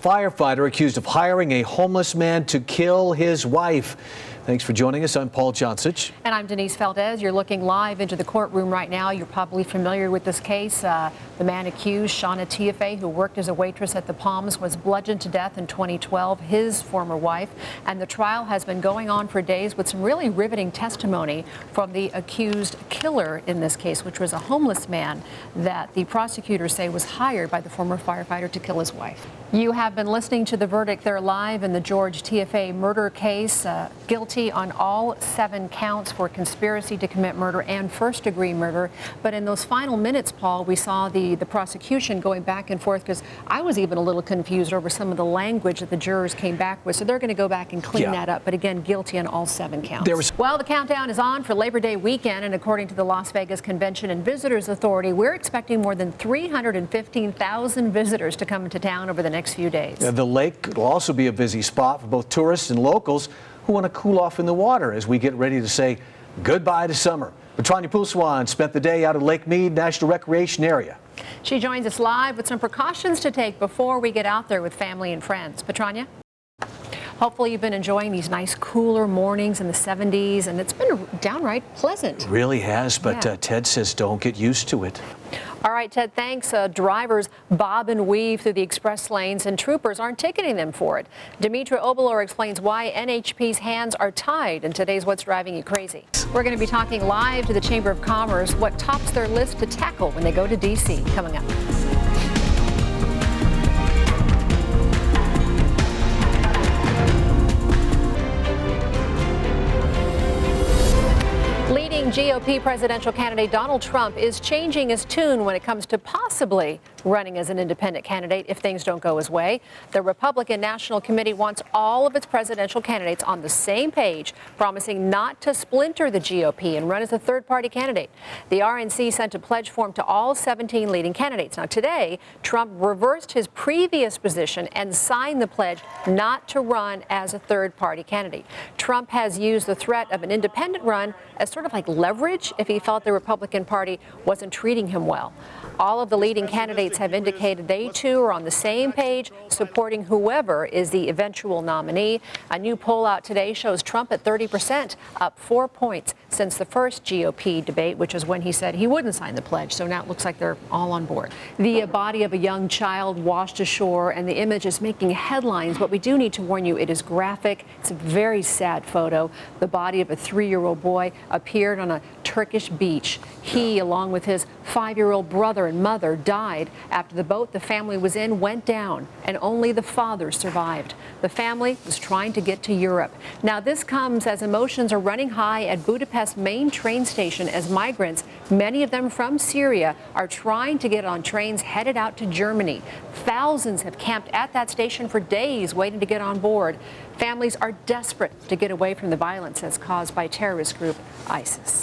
firefighter accused of hiring a homeless man to kill his wife. Thanks for joining us. I'm Paul Johnsich. And I'm Denise Valdez. You're looking live into the courtroom right now. You're probably familiar with this case. The man accused, Shauna Tiafe, who worked as a waitress at the Palms, was bludgeoned to death in 2012, his former wife. And the trial has been going on for days with some really riveting testimony from the accused killer in this case, which was a homeless man that the prosecutors say was hired by the former firefighter to kill his wife. You have been listening to the verdict there live in the George Tiafe murder case. Guilty on all 7 counts for conspiracy to commit murder and first-degree murder. But in those final minutes, Paul, we saw the prosecution going back and forth, because I was even a little confused over some of the language that the jurors came back with. So they're going to go back and clean that up. But again, guilty on all 7 counts. Well, the countdown is on for Labor Day weekend, and according to the Las Vegas Convention and Visitors Authority, we're expecting more than 315,000 visitors to come into town over the next few days. The lake will also be a busy spot for both tourists and locals who want to cool off in the water as we get ready to say goodbye to summer. Petrania Poussaint spent the day out at Lake Mead National Recreation Area. She joins us live with some precautions to take before we get out there with family and friends. Petrania? Hopefully you've been enjoying these nice cooler mornings in the 70s, and it's been downright pleasant. It really has, but Ted says don't get used to it. All right, Ted, thanks. Drivers bob and weave through the express lanes, and troopers aren't ticketing them for it. Demetra Obalor explains why NHP's hands are tied in today's What's Driving You Crazy. We're going to be talking live to the Chamber of Commerce, what tops their list to tackle when they go to D.C. coming up. GOP presidential candidate Donald Trump is changing his tune when it comes to possibly running as an independent candidate if things don't go his way. The Republican National Committee wants all of its presidential candidates on the same page, promising not to splinter the GOP and run as a third-party candidate. The RNC sent a pledge form to all 17 leading candidates. Now, today, Trump reversed his previous position and signed the pledge not to run as a third-party candidate. Trump has used the threat of an independent run as sort of like leverage if he felt the Republican Party wasn't treating him well. All of the leading candidates have indicated they too are on the same page, supporting whoever is the eventual nominee. A new poll out today shows Trump at 30%, up 4 points since the first GOP debate, which is when he said he wouldn't sign the pledge. So now it looks like they're all on board. The body of a young child washed ashore, and the image is making headlines, but we do need to warn you, it is graphic. It's a very sad photo. The body of a 3-year-old boy appeared on a Turkish beach. He, along with his 5-year-old brother and mother, died after the boat the family was in went down, and only the father survived. The family was trying to get to Europe. Now, this comes as emotions are running high at Budapest's main train station as migrants, many of them from Syria, are trying to get on trains headed out to Germany. Thousands have camped at that station for days waiting to get on board. Families are desperate to get away from the violence that's caused by terrorist group ISIS.